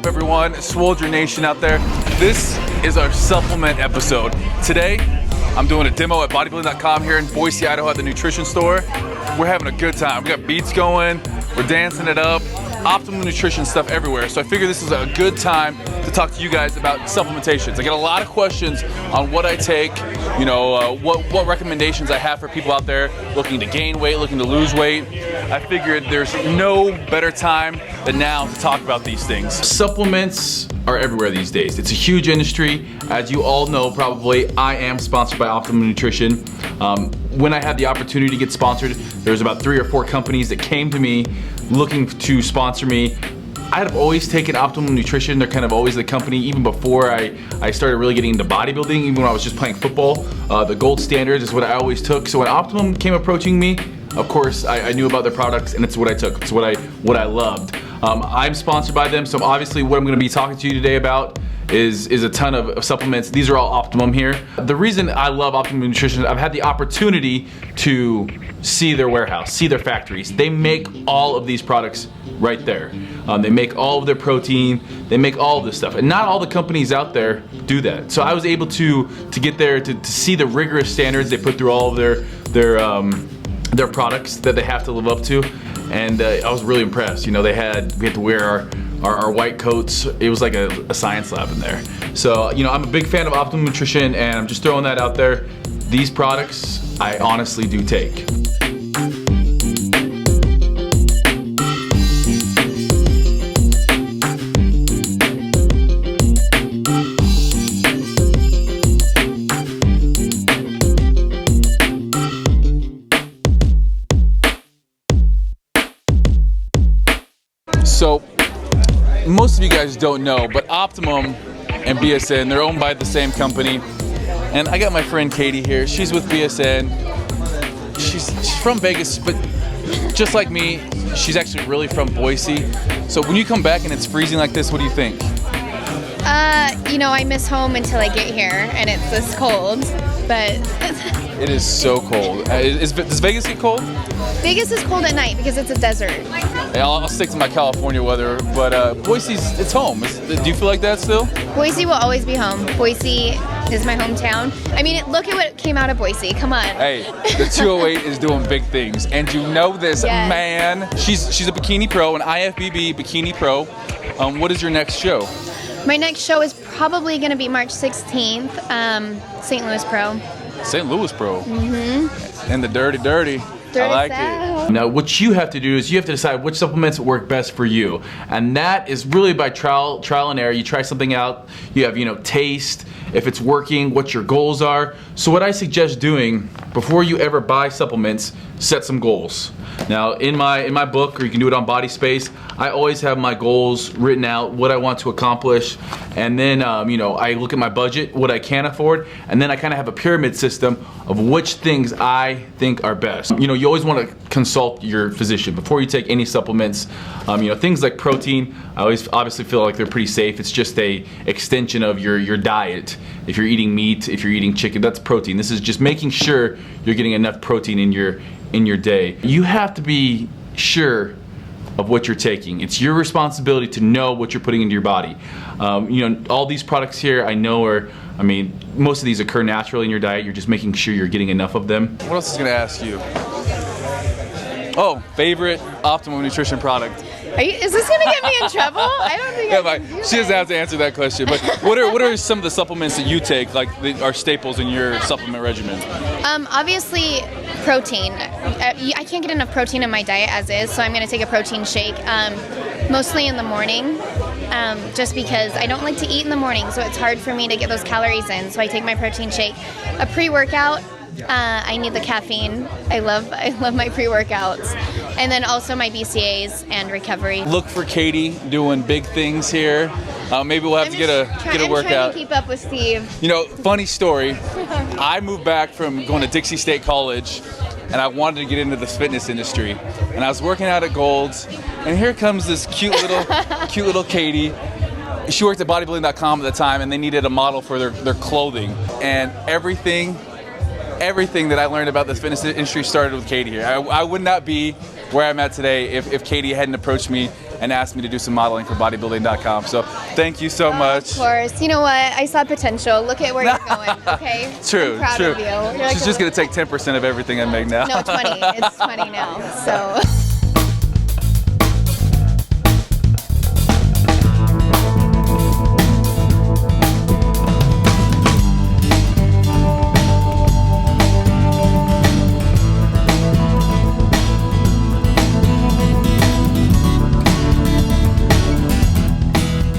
up, everyone? Swoldier Nation out there. This is our supplement episode. Today, I'm doing a demo at bodybuilding.com here in Boise, Idaho at the nutrition store. We're having a good time. We got beats going, we're dancing it up, Optimum Nutrition stuff everywhere. So I figure this is a good time to talk to you guys about supplementations. I get a lot of questions on what I take, you know, what recommendations I have for people out there looking to gain weight, looking to lose weight. I figured there's no better time than now to talk about these things. Supplements are everywhere these days. It's a huge industry. As you all know, probably, I am sponsored by Optimum Nutrition. When I had the opportunity to get sponsored, there's about 3 or 4 companies that came to me looking to sponsor me. I have always taken Optimum Nutrition. They're kind of always the company, even before I started really getting into bodybuilding, even when I was just playing football. The gold standard is what I always took. So when Optimum came approaching me, of course, I knew about their products, and it's what I took. It's what I loved. I'm sponsored by them, so obviously what I'm gonna be talking to you today about is a ton of supplements. These are all Optimum here. The reason I love Optimum Nutrition, I've had the opportunity to see their warehouse, see their factories. They make all of these products right there. They make all of their protein, they make all of this stuff. And not all the companies out there do that. So I was able to get there to see the rigorous standards they put through all of their products that they have to live up to. And I was really impressed. You know, we had to wear our white coats. It was like a science lab in there. So, you know, I'm a big fan of Optimum Nutrition, and I'm just throwing that out there. These products, I honestly do take. So, most of you guys don't know, but Optimum and BSN, they're owned by the same company. And I got my friend Katie here. She's with BSN. She's from Vegas, but just like me, she's actually really from Boise. So when you come back and it's freezing like this, what do you think? You know, I miss home until I get here and it's this cold, but... It is so cold. Does Vegas get cold? Vegas is cold at night because it's a desert. Yeah, I'll stick to my California weather, but Boise's, it's home. Do you feel like that still? Boise will always be home. Boise is my hometown. I mean, look at what came out of Boise. Come on. Hey, the 208 is doing big things, and you know this, yes. Man. She's a bikini pro, an IFBB bikini pro. What is your next show? My next show is probably going to be March 16th, St. Louis Pro. St. Louis Pro. Mm-hmm. And the dirty. I like it. Now, what you have to do is you have to decide which supplements work best for you, and that is really by trial and error. You try something out. You have, you know, taste, if it's working, what your goals are. So what I suggest doing before you ever buy supplements, set some goals. Now, in my book, or you can do it on Body Space, I always have my goals written out, what I want to accomplish, and then you know, I look at my budget, what I can afford, and then I kind of have a pyramid system of which things I think are best. You know, you always want to consult your physician before you take any supplements. You know, things like protein, I always obviously feel like they're pretty safe. It's just a extension of your diet. If you're eating meat, if you're eating chicken, that's protein. This is just making sure you're getting enough protein in your day. You have to be sure of what you're taking. It's your responsibility to know what you're putting into your body. You know, all these products here I know most of these occur naturally in your diet. You're just making sure you're getting enough of them. What else is gonna ask you? Oh, favorite Optimum Nutrition product? Is this gonna get me in trouble? I don't think I can do she doesn't have to answer that question. But what are some of the supplements that you take, like are staples in your supplement regimen? Obviously, protein. I can't get enough protein in my diet as is, so I'm gonna take a protein shake, mostly in the morning, just because I don't like to eat in the morning, so it's hard for me to get those calories in. So I take my protein shake. A pre-workout. I need the caffeine. I love my pre-workouts. And then also my BCAAs and recovery. Look for Katie doing big things here. Maybe we'll have to get a workout. I'm trying to keep up with Steve. You know, funny story. I moved back from going to Dixie State College, and I wanted to get into the fitness industry. And I was working out at Gold's, and here comes this cute little Katie. She worked at bodybuilding.com at the time, and they needed a model for their clothing. And everything that I learned about this fitness industry started with Katie here. I would not be where I'm at today if Katie hadn't approached me and asked me to do some modeling for bodybuilding.com. So thank you so much. Of course. You know what? I saw potential. Look at where you're going. Okay. True. I'm proud True. of you. You're like She's just gonna take 10% of everything I make now. No, 20. It's 20 now. So.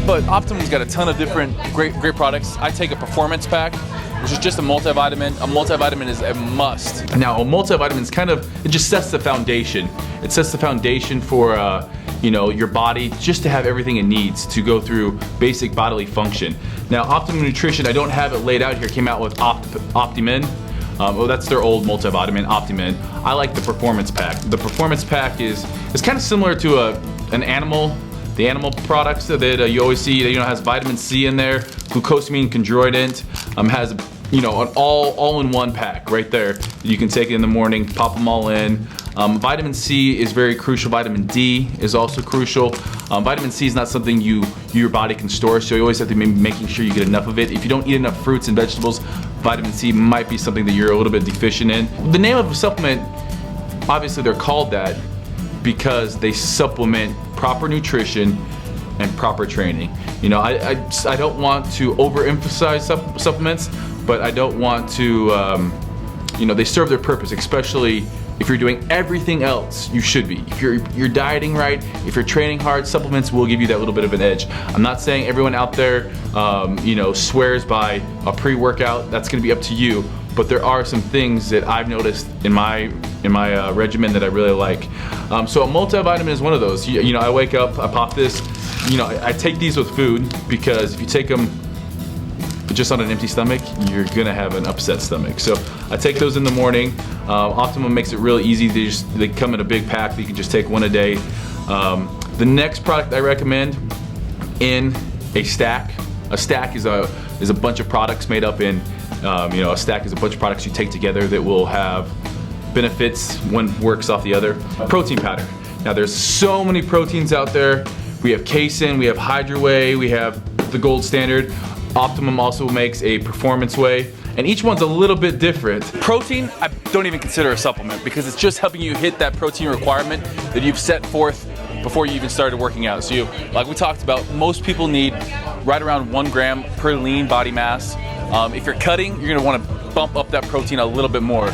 But Optimum's got a ton of different great products. I take a performance pack, which is just a multivitamin. A multivitamin is a must. Now, a multivitamin is it just sets the foundation. It sets the foundation for your body just to have everything it needs to go through basic bodily function. Now, Optimum Nutrition, I don't have it laid out here, came out with Optimum. That's their old multivitamin, Optimum. I like the performance pack. The performance pack is kind of similar to the animal products that you always see. Has vitamin C in there, glucosamine, chondroitin, has an all-in-one pack right there. You can take it in the morning, pop them all in. Vitamin C is very crucial. Vitamin D is also crucial. Vitamin C is not something your body can store, so you always have to be making sure you get enough of it. If you don't eat enough fruits and vegetables, vitamin C might be something that you're a little bit deficient in. The name of a supplement, obviously they're called that because they supplement proper nutrition and proper training. I don't want to overemphasize supplements, but I don't want to, they serve their purpose, especially if you're doing everything else you should be. If you're dieting right, if you're training hard, supplements will give you that little bit of an edge. I'm not saying everyone out there, swears by a pre-workout. That's gonna be up to you. But there are some things that I've noticed in my regimen that I really like. So a multivitamin is one of those. I wake up, I pop this. I take these with food because if you take them just on an empty stomach, you're gonna have an upset stomach. So I take those in the morning. Optimum makes it really easy. They come in a big pack that you can just take one a day. The next product I recommend in a stack. A stack is a bunch of products made up in. A stack is a bunch of products you take together that will have benefits. One works off the other. Protein powder. Now there's so many proteins out there. We have Casein, we have Whey, we have the gold standard. Optimum also makes a performance whey, and each one's a little bit different. Protein, I don't even consider a supplement because it's just helping you hit that protein requirement that you've set forth before you even started working out. So like we talked about, most people need right around 1 gram per lean body mass. If you're cutting, you're gonna wanna bump up that protein a little bit more.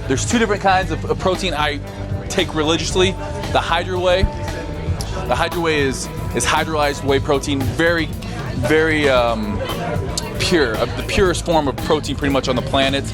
There's 2 different kinds of protein I take religiously. The Hydroway. The Hydroway is hydrolyzed whey protein, very pure, the purest form of protein pretty much on the planet.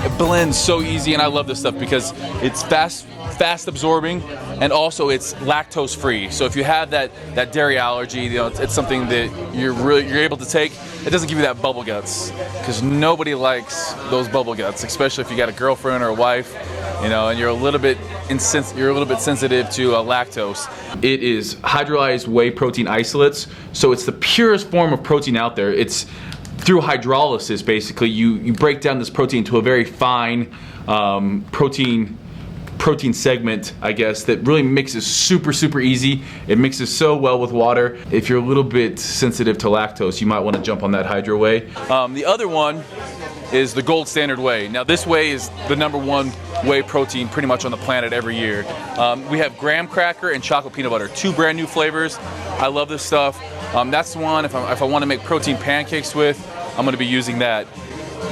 It blends so easy, and I love this stuff because it's fast absorbing, and also it's lactose free. So if you have that dairy allergy, it's something that you're able to take. It doesn't give you that bubble guts, because nobody likes those bubble guts, especially if you got a girlfriend or a wife, and you're a little bit sensitive to lactose. It is hydrolyzed whey protein isolates, so it's the purest form of protein out there. It's through hydrolysis, basically. You break down this protein to a very fine protein segment, I guess, that really mixes super easy. It mixes so well with water. If you're a little bit sensitive to lactose, you might want to jump on that Hydro Whey. The other one is the gold standard whey. Now this whey is the #1 whey protein pretty much on the planet every year. We have graham cracker and chocolate peanut butter, 2 brand new flavors. I love this stuff. That's the one if I want to make protein pancakes with, I'm going to be using that.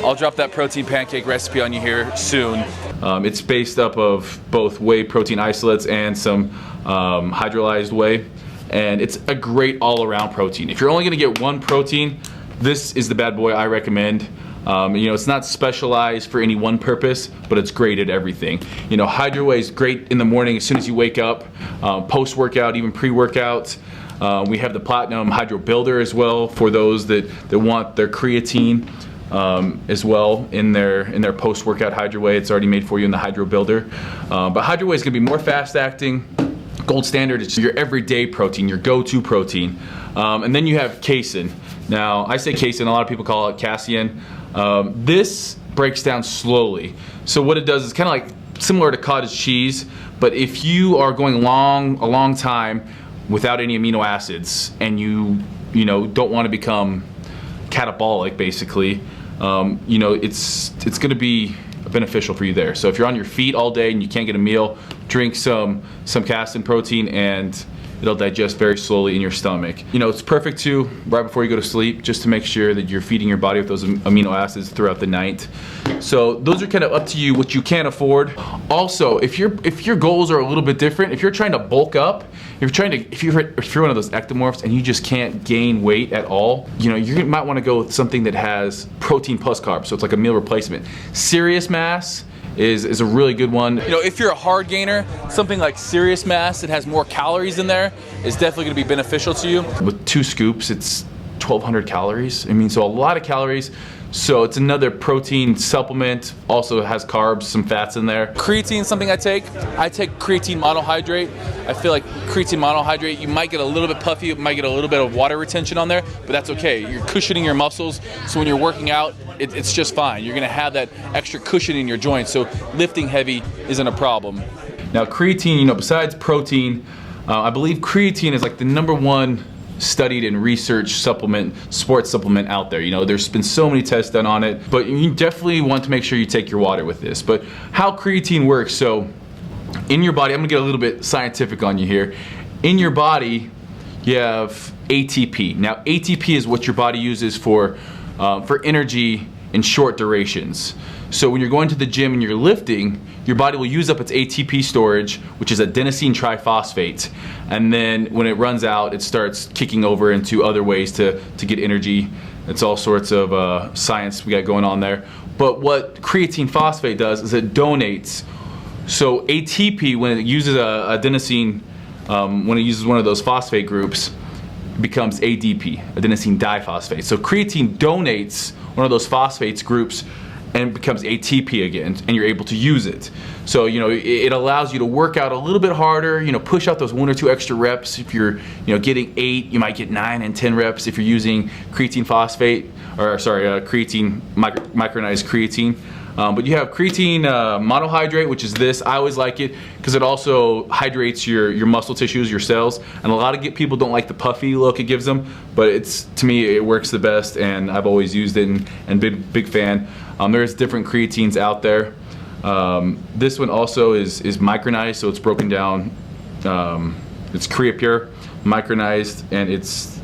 I'll drop that protein pancake recipe on you here soon. It's based up of both whey protein isolates and some hydrolyzed whey, and it's a great all-around protein. If you're only going to get one protein, this is the bad boy I recommend. It's not specialized for any one purpose, but it's great at everything. Hydro Whey is great in the morning as soon as you wake up, post-workout, even pre-workout. We have the Platinum Hydro Builder as well for those that want their creatine as well in their post-workout Hydro Whey. It's already made for you in the Hydro Builder. But Hydro Whey is going to be more fast-acting. Gold standard is your everyday protein, your go-to protein. And then you have Casein. Now, I say Casein, a lot of people call it Casein. This breaks down slowly. So what it does is kind of like similar to cottage cheese, but if you are going a long time without any amino acids, and you don't want to become catabolic, basically, it's going to be beneficial for you there. So if you're on your feet all day and you can't get a meal, drink some casein protein, and it'll digest very slowly in your stomach. It's perfect too right before you go to sleep, just to make sure that you're feeding your body with those amino acids throughout the night. So those are kind of up to you what you can afford. Also, if your goals are a little bit different, if you're trying to bulk up, if you're one of those ectomorphs and you just can't gain weight at all, you might want to go with something that has protein plus carbs. So it's like a meal replacement. Serious Mass is a really good one. If you're a hard gainer, something like Serious Mass that has more calories in there is definitely going to be beneficial to you. With 2 scoops, it's 1,200 calories. So a lot of calories. So it's another protein supplement. Also has carbs, some fats in there. Creatine is something I take. I take Creatine Monohydrate. I feel like Creatine Monohydrate, you might get a little bit puffy, you might get a little bit of water retention on there, but that's okay. You're cushioning your muscles, so when you're working out, it's just fine. You're gonna have that extra cushion in your joints, so lifting heavy isn't a problem. Now creatine, besides protein, I believe creatine is like the #1 studied and researched sports supplement out there. There's been so many tests done on it, but you definitely want to make sure you take your water with this. But how creatine works, so in your body, I'm gonna get a little bit scientific on you here. In your body, you have ATP. Now ATP is what your body uses for energy in short durations. So when you're going to the gym and you're lifting, your body will use up its ATP storage, which is adenosine triphosphate. And then when it runs out, it starts kicking over into other ways to get energy. It's all sorts of science we got going on there. But what creatine phosphate does is it donates. So ATP, when it uses adenosine, when it uses one of those phosphate groups, it becomes ADP, adenosine diphosphate. So creatine donates one of those phosphates groups and becomes ATP again, and you're able to use it. So it allows you to work out a little bit harder, push out those 1 or 2 extra reps. If you're getting 8, you might get 9 and 10 reps if you're using creatine phosphate, creatine, micronized creatine. But you have creatine monohydrate, which is this. I always like it because it also hydrates your muscle tissues, your cells. And a lot of people don't like the puffy look it gives them, but to me it works the best, and I've always used it and big fan. There's different creatines out there. This one also is micronized, so it's broken down. It's CreaPure, micronized, and it's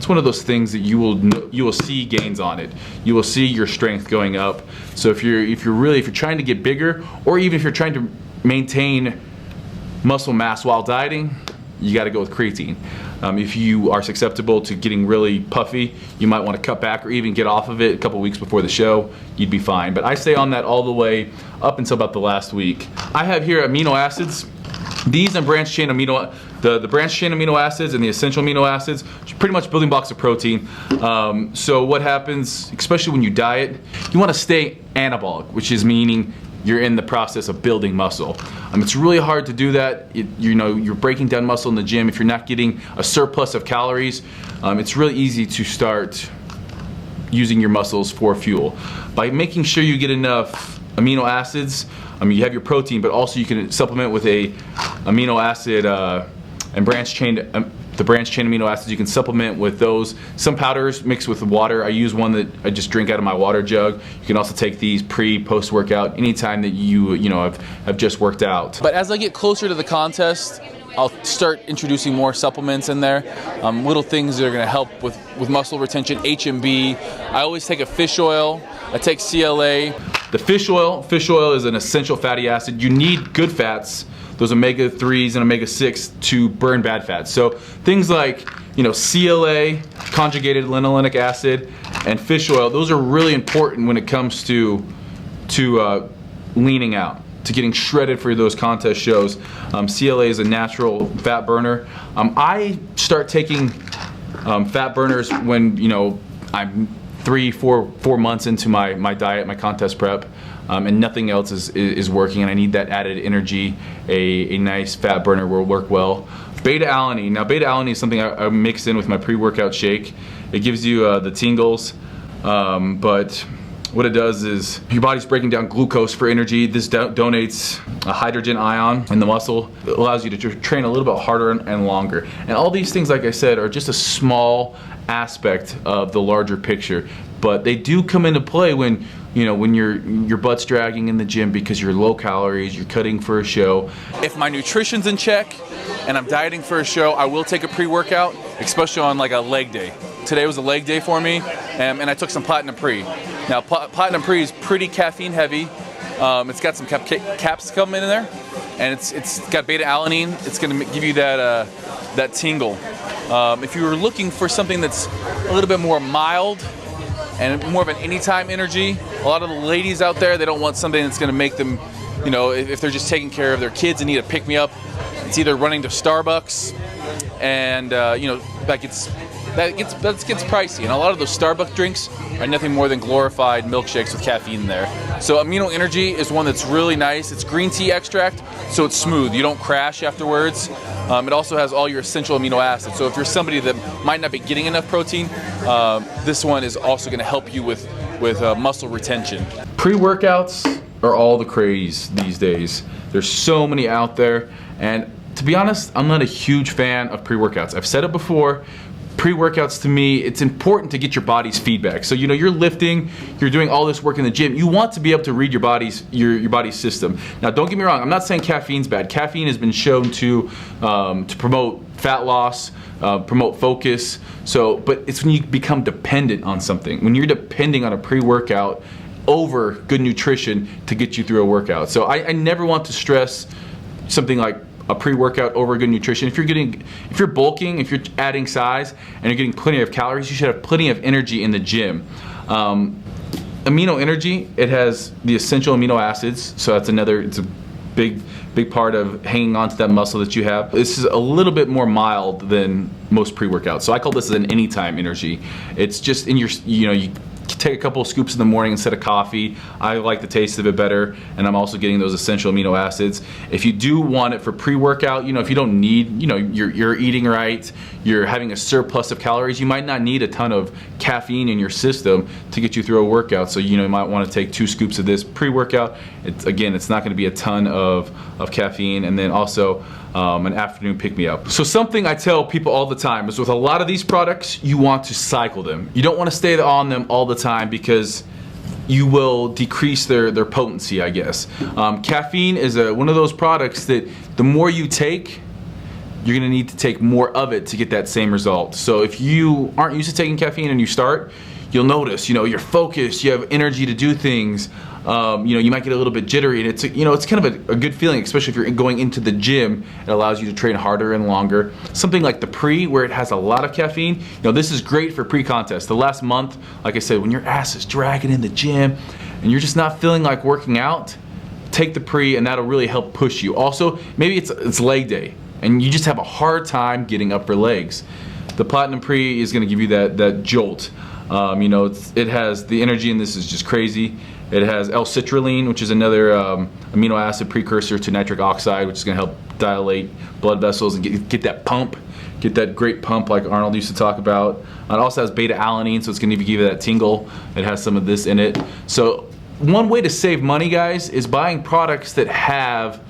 one of those things that you will see gains on it. You will see your strength going up. So if you're trying to get bigger, or even if you're trying to maintain muscle mass while dieting, you got to go with creatine. If you are susceptible to getting really puffy, you might want to cut back or even get off of it a couple weeks before the show. You'd be fine. But I stay on that all the way up until about the last week. I have here amino acids. These and branched chain amino, the branched chain amino acids and the essential amino acids, pretty much building blocks of protein. So what happens, especially when you diet, you want to stay anabolic, which is meaning you're in the process of building muscle. It's really hard to do that. You're breaking down muscle in the gym. If you're not getting a surplus of calories, it's really easy to start using your muscles for fuel. By making sure you get enough amino acids, you have your protein, but also you can supplement with a amino acid and branched chain. The branched chain amino acids, you can supplement with those. Some powders mixed with water. I use one that I just drink out of my water jug. You can also take these post workout anytime that you have just worked out. But as I get closer to the contest, I'll start introducing more supplements in there. Little things that are going to help with muscle retention. HMB. I always take a fish oil. I take CLA. The fish oil is an essential fatty acid. You need good fats, those omega-3s and omega-6, to burn bad fats. So things like CLA, conjugated linoleic acid, and fish oil, those are really important when it comes to leaning out, to getting shredded for those contest shows. CLA is a natural fat burner. I start taking fat burners when I'm 3-4 months into my diet, my contest prep, and nothing else is working, and I need that added energy. A nice fat burner will work well. Beta-Alanine. Now Beta-Alanine is something I mix in with my pre-workout shake. It gives you the tingles, but what it does is your body's breaking down glucose for energy. This donates a hydrogen ion in the muscle. It allows you to train a little bit harder and longer. And all these things, like I said, are just a small aspect of the larger picture, but they do come into play when your butt's dragging in the gym because you're low calories, you're cutting for a show. If my nutrition's in check and I'm dieting for a show, I will take a pre-workout, especially on like a leg day. Today was a leg day for me, and I took some Platinum Pre. Now, Platinum Pre is pretty caffeine heavy. It's got some capsicum in there, and it's got Beta-Alanine. It's going to give you that tingle. If you were looking for something that's a little bit more mild and more of an anytime energy, a lot of the ladies out there, they don't want something that's going to make them, if they're just taking care of their kids and need a pick-me-up, it's either running to Starbucks, and that gets pricey. And a lot of those Starbucks drinks are nothing more than glorified milkshakes with caffeine in there. So Amino Energy is one that's really nice. It's green tea extract, so it's smooth. You don't crash afterwards. It also has all your essential amino acids. So if you're somebody that might not be getting enough protein, this one is also going to help you with muscle retention. Pre-workouts are all the craze these days. There's so many out there, and to be honest, I'm not a huge fan of pre-workouts. I've said it before. Pre-workouts, to me, it's important to get your body's feedback. So you're lifting, you're doing all this work in the gym. You want to be able to read your body's system. Now, don't get me wrong. I'm not saying caffeine's bad. Caffeine has been shown to promote fat loss, promote focus. But it's when you become dependent on something. When you're depending on a pre-workout over good nutrition to get you through a workout. So I never want to stress something like a pre-workout over good nutrition. If you're bulking, if you're adding size, and you're getting plenty of calories, you should have plenty of energy in the gym. Amino Energy, it has the essential amino acids, so it's a big part of hanging on to that muscle that you have. This is a little bit more mild than most pre-workouts, so I call this an anytime energy. It's just in you take a couple of scoops in the morning instead of coffee. I like the taste of it better, and I'm also getting those essential amino acids. If you do want it for pre-workout, if you don't need, you're eating right, you're having a surplus of calories, you might not need a ton of caffeine in your system to get you through a workout. So you might want to take 2 scoops of this pre-workout. It's not going to be a ton of caffeine, and then also an afternoon pick-me-up. So something I tell people all the time is with a lot of these products, you want to cycle them. You don't want to stay on them all the time because you will decrease their potency, I guess. Caffeine is one of those products that the more you take, you're going to need to take more of it to get that same result. So if you aren't used to taking caffeine and you start, you'll notice, you're focused, you have energy to do things. You might get a little bit jittery, and it's kind of a good feeling, especially if you're going into the gym. It allows you to train harder and longer. Something like the pre, where it has a lot of caffeine, this is great for pre-contest. The last month, like I said, when your ass is dragging in the gym and you're just not feeling like working out, take the pre, and that'll really help push you. Also, maybe it's leg day and you just have a hard time getting up for legs. The Platinum Pre is going to give you that jolt. It has the energy in this is just crazy. It has L-citrulline, which is another amino acid precursor to nitric oxide, which is going to help dilate blood vessels and get that pump, get that great pump like Arnold used to talk about. It also has Beta-Alanine, so it's going to give you that tingle. It has some of this in it. So one way to save money, guys, is buying products that have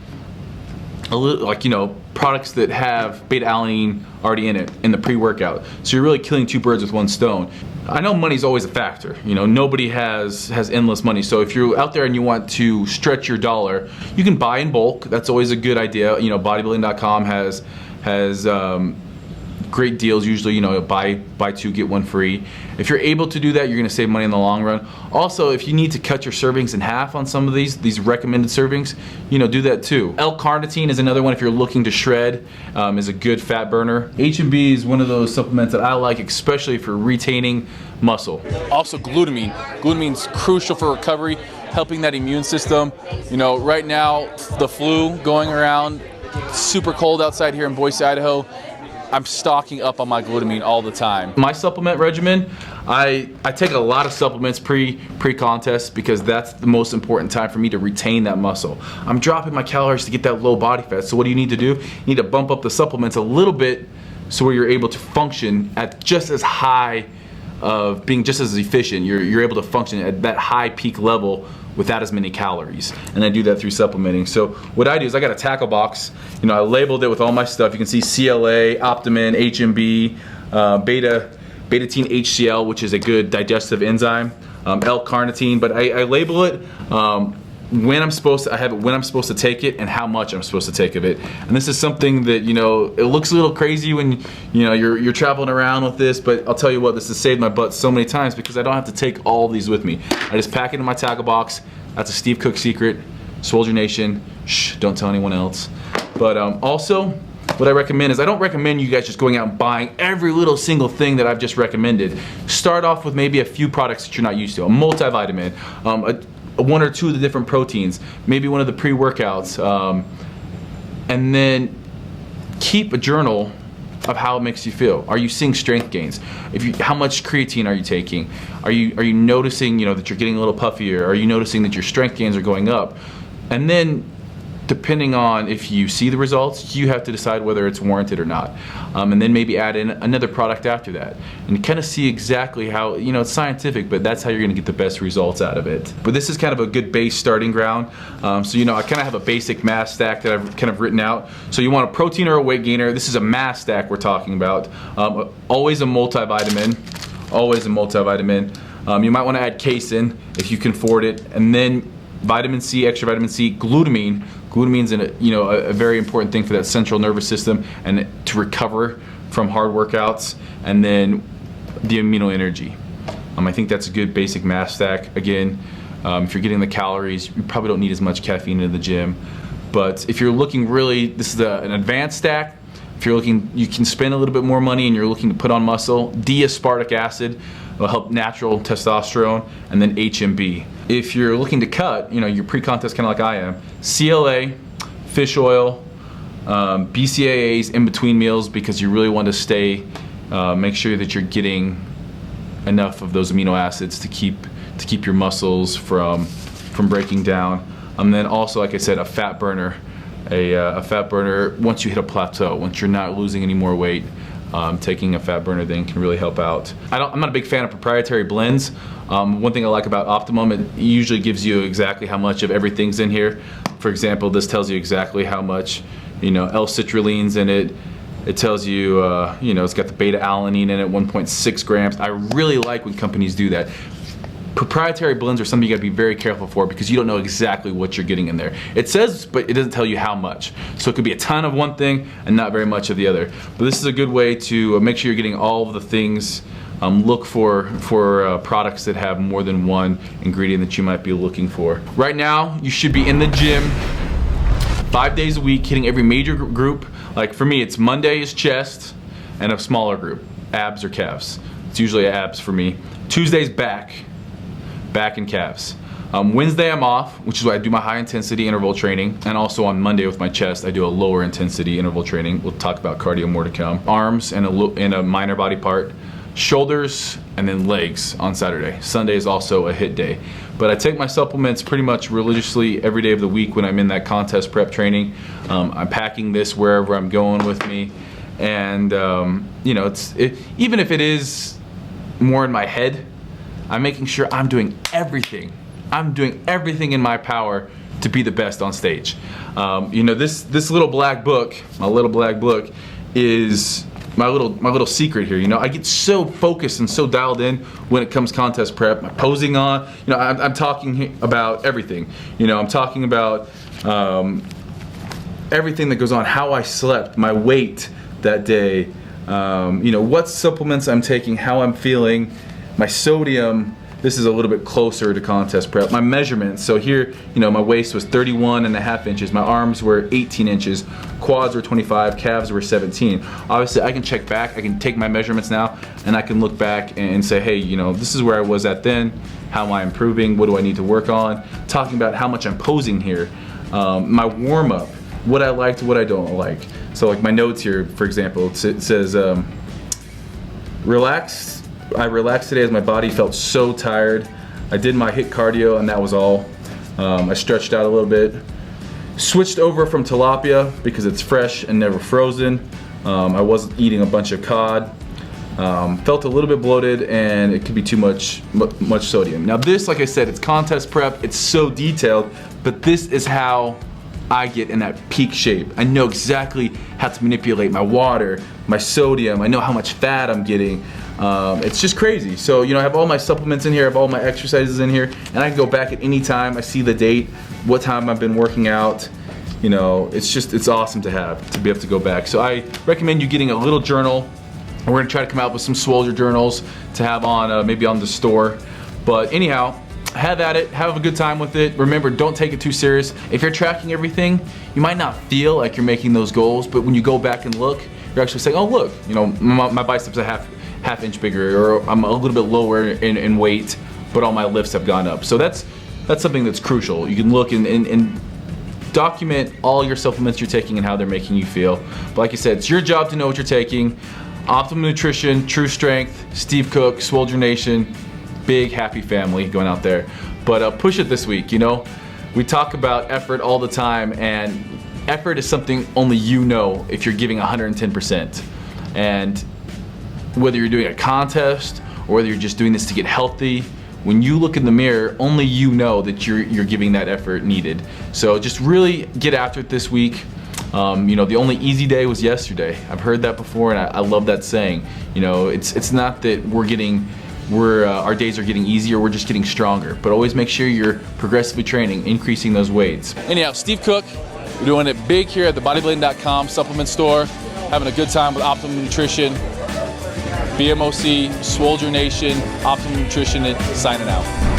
products that have Beta-Alanine already in it in the pre-workout. So you're really killing 2 birds with 1 stone. I know money's always a factor. Nobody has endless money. So if you're out there and you want to stretch your dollar, you can buy in bulk. That's always a good idea. Bodybuilding.com has great deals usually. Buy 2 get 1 free. If you're able to do that, you're going to save money in the long run. Also, if you need to cut your servings in half on some of these recommended servings, do that too. L-carnitine is another one if you're looking to shred, is a good fat burner. H&B is one of those supplements that I like, especially for retaining muscle. Also glutamine. Glutamine's crucial for recovery, helping that immune system. Right now, the flu going around, super cold outside here in Boise, Idaho. I'm stocking up on my glutamine all the time. My supplement regimen, I take a lot of supplements pre-contest because that's the most important time for me to retain that muscle. I'm dropping my calories to get that low body fat. So what do you need to do? You need to bump up the supplements a little bit so where you're able to function at just as high of being just as efficient. You're able to function at that high peak level without as many calories, and I do that through supplementing. So what I do is I got a tackle box. You know, I labeled it with all my stuff. You can see CLA, Optimum, HMB, Beta-Alanine HCl, which is a good digestive enzyme, L-carnitine, but I label it when I'm supposed to, I have it when I'm supposed to take it and how much I'm supposed to take of it. And this is something that, you know, it looks a little crazy when, you know, you're traveling around with this, but I'll tell you what, this has saved my butt so many times because I don't have to take all of these with me. I just pack it in my tackle box. That's a Steve Cook secret. Swoldier Nation, shh, don't tell anyone else. But also, what I recommend is I don't recommend you guys just going out and buying every little single thing that I've just recommended. Start off with maybe a few products that you're not used to. A multivitamin, one or two of the different proteins, maybe one of the pre-workouts, and then keep a journal of how it makes you feel. Are you seeing strength gains? How much creatine are you taking? Are you noticing, you know, that you're getting a little puffier? Are you noticing that your strength gains are going up? And then, depending on if you see the results, you have to decide whether it's warranted or not. And then maybe add in another product after that. And kind of see exactly how, you know, it's scientific, but that's how you're gonna get the best results out of it. But this is kind of a good base starting ground. So, you know, I kind of have a basic mass stack that I've kind of written out. So you want a protein or a weight gainer. This is a mass stack we're talking about. Always a multivitamin, always a multivitamin. You might wanna add Casein if you can afford it. And then vitamin C, extra vitamin C, glutamine. Glutamine's a very important thing for that central nervous system and to recover from hard workouts. And then the Amino Energy. I think that's a good basic mass stack. Again, if you're getting the calories, you probably don't need as much caffeine in the gym. But if you're looking really, this is an advanced stack. If you're looking, you can spend a little bit more money and you're looking to put on muscle. D-aspartic acid will help natural testosterone, and then HMB. If you're looking to cut, you know, your pre-contest kind of like I am, CLA, fish oil, BCAAs in between meals because you really want to stay, make sure that you're getting enough of those amino acids to keep your muscles from breaking down. And then also, like I said, a fat burner. A fat burner once you hit a plateau, once you're not losing any more weight. Taking a fat burner then can really help out. I'm not a big fan of proprietary blends. One thing I like about Optimum, it usually gives you exactly how much of everything's in here. For example, this tells you exactly how much, you know, L-citrulline's in it. It tells you, you know, it's got the Beta-Alanine in it, 1.6 grams. I really like when companies do that. Proprietary blends are something you gotta be very careful for because you don't know exactly what you're getting in there. It says, but it doesn't tell you how much. So it could be a ton of one thing and not very much of the other. But this is a good way to make sure you're getting all of the things. Look for products that have more than one ingredient that you might be looking for. Right now, you should be in the gym 5 days a week, hitting every major group. Like for me, it's Monday is chest and a smaller group, abs or calves. It's usually abs for me. Tuesday's back and calves. Wednesday I'm off, which is why I do my high intensity interval training, and also on Monday with my chest I do a lower intensity interval training. We'll talk about cardio more to come. Arms and a minor body part, shoulders, and then legs on Saturday. Sunday is also a hit day. But I take my supplements pretty much religiously every day of the week when I'm in that contest prep training. I'm packing this wherever I'm going with me, and you know, even if it is more in my head, I'm making sure I'm doing everything. I'm doing everything in my power to be the best on stage. You know, this little black book, my little black book, is my little secret here. You know, I get so focused and so dialed in when it comes contest prep. My posing on. You know, I'm talking about everything. You know, I'm talking about everything that goes on. How I slept, my weight that day. You know, what supplements I'm taking, how I'm feeling. My sodium, this is a little bit closer to contest prep. My measurements, so here, you know, my waist was 31.5 inches, my arms were 18 inches, quads were 25, calves were 17. Obviously, I can check back, I can take my measurements now, and I can look back and say, hey, you know, this is where I was at then, how am I improving, what do I need to work on, talking about how much I'm posing here, my warm-up, what I liked, what I don't like. So like my notes here, for example, it says, I relaxed today as my body felt so tired. I did my HIIT cardio and that was all. I stretched out a little bit. Switched over from tilapia because it's fresh and never frozen. I wasn't eating a bunch of cod. Felt a little bit bloated, and it could be too much sodium. Now this, like I said, it's contest prep. It's so detailed, but this is how I get in that peak shape. I know exactly how to manipulate my water, my sodium. I know how much fat I'm getting. It's just crazy. So, you know, I have all my supplements in here, I have all my exercises in here, and I can go back at any time. I see the date, what time I've been working out. You know, it's awesome to have, to be able to go back. So I recommend you getting a little journal. We're gonna try to come out with some Swoldier journals to have on, maybe on the store. But anyhow, have at it, have a good time with it. Remember, don't take it too serious. If you're tracking everything, you might not feel like you're making those goals, but when you go back and look, you're actually saying, oh look, you know, my biceps are half inch bigger, or I'm a little bit lower in weight, but all my lifts have gone up. So that's something that's crucial. You can look and document all your supplements you're taking and how they're making you feel. But like I said, it's your job to know what you're taking. Optimum Nutrition, True Strength, Steve Cook, Swoldier Nation, big happy family going out there. But push it this week, you know. We talk about effort all the time, and effort is something only you know if you're giving 110%. And whether you're doing a contest or whether you're just doing this to get healthy, when you look in the mirror, only you know that you're giving that effort needed. So just really get after it this week. You know, the only easy day was yesterday. I've heard that before, and I love that saying. You know, it's not that our days are getting easier, we're just getting stronger. But always make sure you're progressively training, increasing those weights. Anyhow, Steve Cook, we're doing it big here at the bodybuilding.com supplement store, having a good time with Optimum Nutrition, BMOC, Swoldier Nation, Optimum Nutrition, signing out.